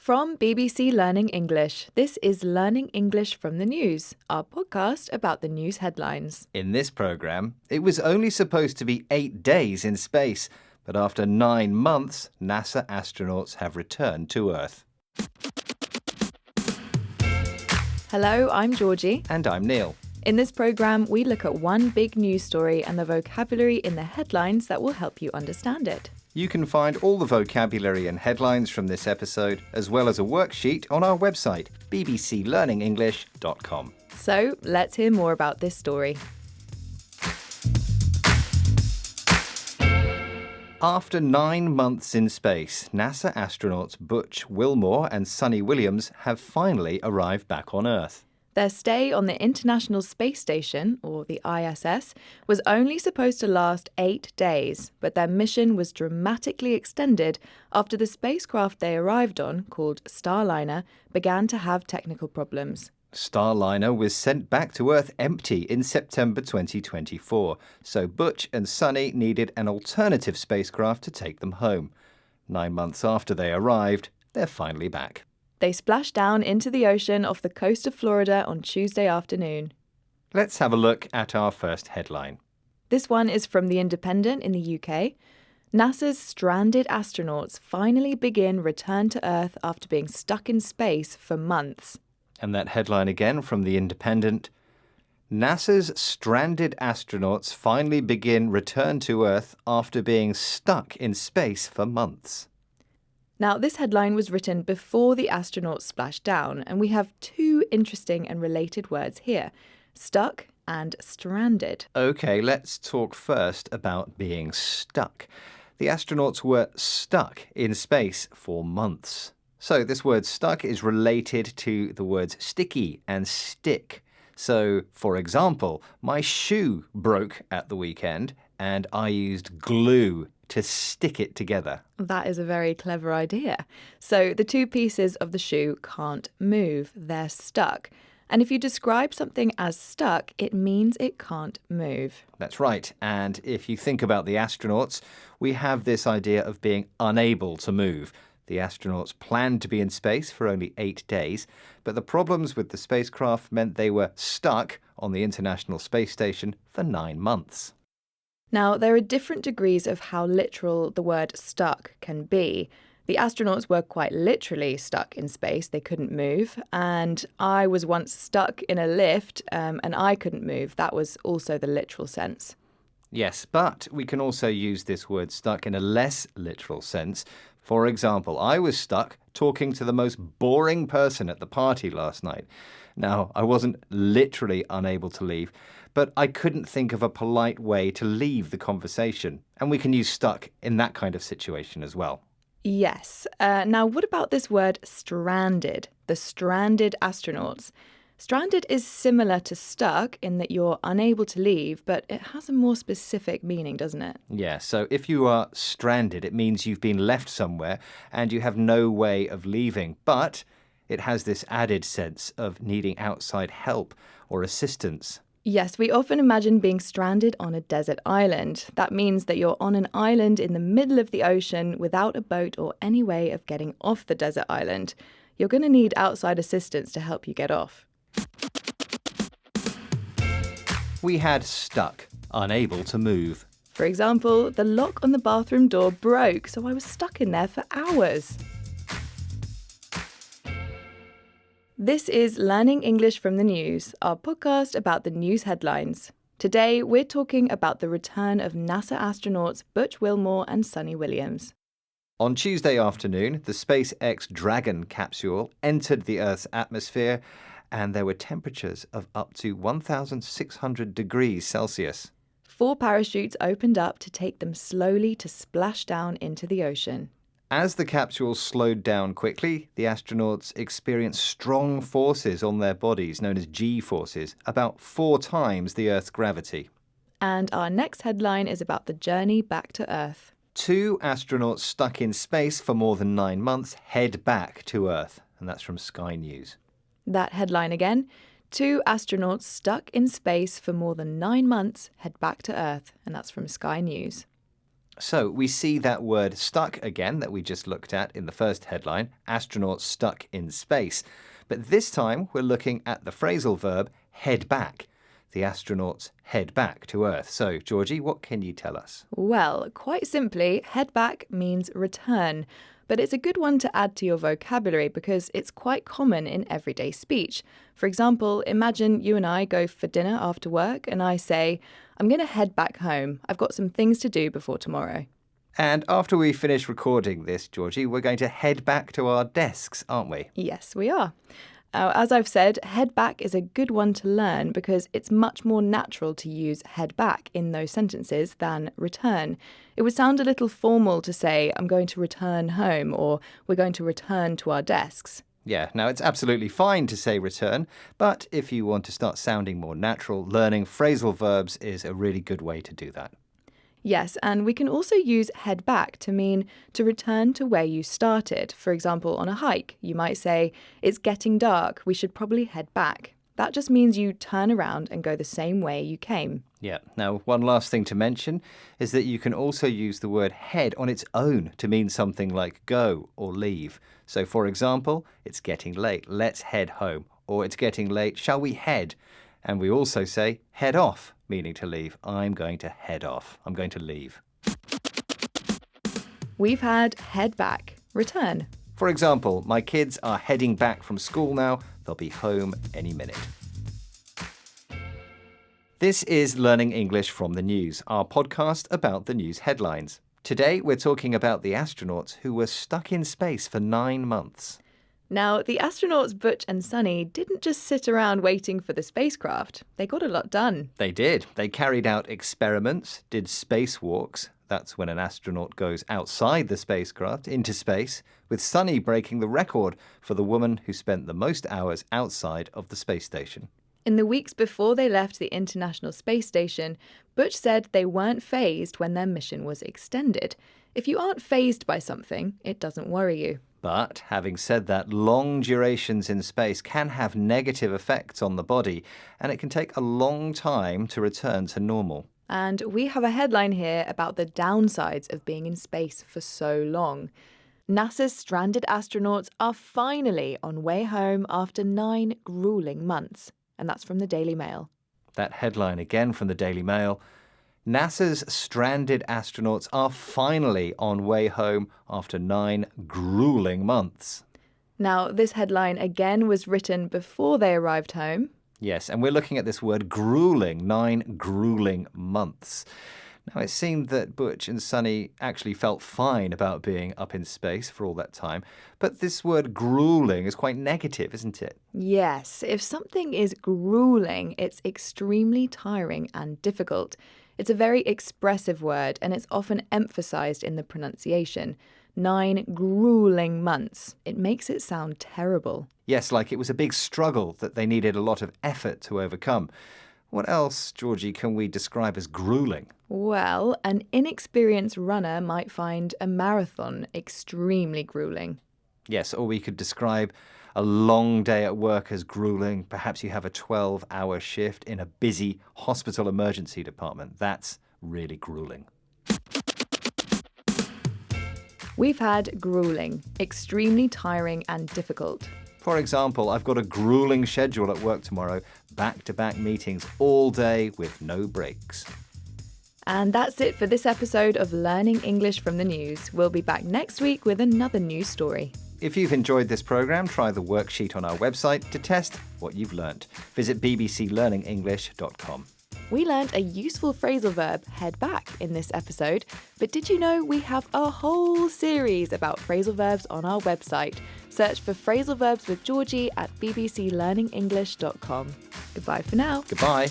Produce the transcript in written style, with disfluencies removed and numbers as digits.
From BBC Learning English, this is Learning English from the News, our podcast about the news headlines. In this programme, it was only supposed to be 8 days in space, but after 9 months, NASA astronauts have returned to Earth. Hello, I'm Georgie. And I'm Neil. In this programme, we look at one big news story and the vocabulary in the headlines that will help you understand it. You can find all the vocabulary and headlines from this episode, as well as a worksheet on our website, bbclearningenglish.com. So, let's hear more about this story. After 9 months in space, NASA astronauts Butch Wilmore and Suni Williams have finally arrived back on Earth. Their stay on the International Space Station, or the ISS, was only supposed to last 8 days, but their mission was dramatically extended after the spacecraft they arrived on, called Starliner, began to have technical problems. Starliner was sent back to Earth empty in September 2024, so Butch and Suni needed an alternative spacecraft to take them home. 9 months after they arrived, they're finally back. They splashed down into the ocean off the coast of Florida on Tuesday afternoon. Let's have a look at our first headline. This one is from The Independent in the UK. NASA's stranded astronauts finally begin return to Earth after being stuck in space for months. And that headline again from The Independent. NASA's stranded astronauts finally begin return to Earth after being stuck in space for months. Now, this headline was written before the astronauts splashed down, and we have two interesting and related words here, stuck and stranded. OK, let's talk first about being stuck. The astronauts were stuck in space for months. So this word stuck is related to the words sticky and stick. So, for example, my shoe broke at the weekend and I used glue to stick it together. That is a very clever idea. So the two pieces of the shoe can't move. They're stuck. And if you describe something as stuck, it means it can't move. That's right. And if you think about the astronauts, we have this idea of being unable to move. The astronauts planned to be in space for only 8 days, but the problems with the spacecraft meant they were stuck on the International Space Station for 9 months. Now, there are different degrees of how literal the word stuck can be. The astronauts were quite literally stuck in space. They couldn't move. And I was once stuck in a lift and I couldn't move. That was also the literal sense. Yes, but we can also use this word stuck in a less literal sense. For example, I was stuck talking to the most boring person at the party last night. Now, I wasn't literally unable to leave, but I couldn't think of a polite way to leave the conversation. And we can use stuck in that kind of situation as well. Yes. Now, what about this word stranded? The stranded astronauts. Stranded is similar to stuck in that you're unable to leave, but it has a more specific meaning, doesn't it? Yeah, so if you are stranded, it means you've been left somewhere and you have no way of leaving. But it has this added sense of needing outside help or assistance. Yes, we often imagine being stranded on a desert island. That means that you're on an island in the middle of the ocean without a boat or any way of getting off the desert island. You're going to need outside assistance to help you get off. We had stuck, unable to move. For example, the lock on the bathroom door broke, so I was stuck in there for hours. This is Learning English from the News, our podcast about the news headlines. Today, we're talking about the return of NASA astronauts Butch Wilmore and Suni Williams. On Tuesday afternoon, the SpaceX Dragon capsule entered the Earth's atmosphere, and there were temperatures of up to 1,600 degrees Celsius. 4 parachutes opened up to take them slowly to splash down into the ocean. As the capsule slowed down quickly, the astronauts experienced strong forces on their bodies, known as G-forces, about 4 times the Earth's gravity. And our next headline is about the journey back to Earth. 2 astronauts stuck in space for more than 9 months head back to Earth, and that's from Sky News. That headline again, 2 astronauts stuck in space for more than 9 months head back to Earth, and that's from Sky News. So we see that word stuck again that we just looked at in the first headline, astronauts stuck in space. But this time we're looking at the phrasal verb head back. The astronauts head back to Earth. So, Georgie, what can you tell us? Well, quite simply, head back means return. But it's a good one to add to your vocabulary because it's quite common in everyday speech. For example, imagine you and I go for dinner after work and I say, I'm going to head back home. I've got some things to do before tomorrow. And after we finish recording this, Georgie, we're going to head back to our desks, aren't we? Yes, we are. As I've said, head back is a good one to learn because it's much more natural to use head back in those sentences than return. It would sound a little formal to say, I'm going to return home, or we're going to return to our desks. Yeah, now it's absolutely fine to say return, but if you want to start sounding more natural, learning phrasal verbs is a really good way to do that. Yes, and we can also use head back to mean to return to where you started. For example, on a hike, you might say, it's getting dark, we should probably head back. That just means you turn around and go the same way you came. Yeah. Now, one last thing to mention is that you can also use the word head on its own to mean something like go or leave. So, for example, it's getting late, let's head home. Or it's getting late, shall we head? And we also say head off, meaning to leave. I'm going to head off. I'm going to leave. We've had head back, return. For example, my kids are heading back from school now. They'll be home any minute. This is Learning English from the News, our podcast about the news headlines. Today, we're talking about the astronauts who were stuck in space for 9 months. Now, the astronauts Butch and Sunny didn't just sit around waiting for the spacecraft. They got a lot done. They did. They carried out experiments, did spacewalks. That's when an astronaut goes outside the spacecraft into space, with Sunny breaking the record for the woman who spent the most hours outside of the space station. In the weeks before they left the International Space Station, Butch said they weren't fazed when their mission was extended. If you aren't fazed by something, it doesn't worry you. But having said that, long durations in space can have negative effects on the body, and it can take a long time to return to normal. And we have a headline here about the downsides of being in space for so long. NASA's stranded astronauts are finally on way home after 9 grueling months. And that's from the Daily Mail. That headline again from the Daily Mail. NASA's stranded astronauts are finally on way home after 9 grueling months. Now, this headline again was written before they arrived home. Yes, and we're looking at this word grueling, 9 grueling months. Now, it seemed that Butch and Sunny actually felt fine about being up in space for all that time, but this word grueling is quite negative, isn't it? Yes, if something is grueling, it's extremely tiring and difficult. It's a very expressive word, and it's often emphasized in the pronunciation. 9 grueling months. It makes it sound terrible. Yes, like it was a big struggle that they needed a lot of effort to overcome. What else, Georgie, can we describe as grueling? Well, an inexperienced runner might find a marathon extremely grueling. Yes, or we could describe a long day at work as grueling. Perhaps you have a 12-hour shift in a busy hospital emergency department. That's really grueling. We've had grueling, extremely tiring and difficult. For example, I've got a grueling schedule at work tomorrow, back-to-back meetings all day with no breaks. And that's it for this episode of Learning English from the News. We'll be back next week with another news story. If you've enjoyed this program, try the worksheet on our website to test what you've learnt. Visit bbclearningenglish.com. We learned a useful phrasal verb, head back, in this episode. But did you know we have a whole series about phrasal verbs on our website? Search for Phrasal Verbs with Georgie at bbclearningenglish.com. Goodbye for now. Goodbye.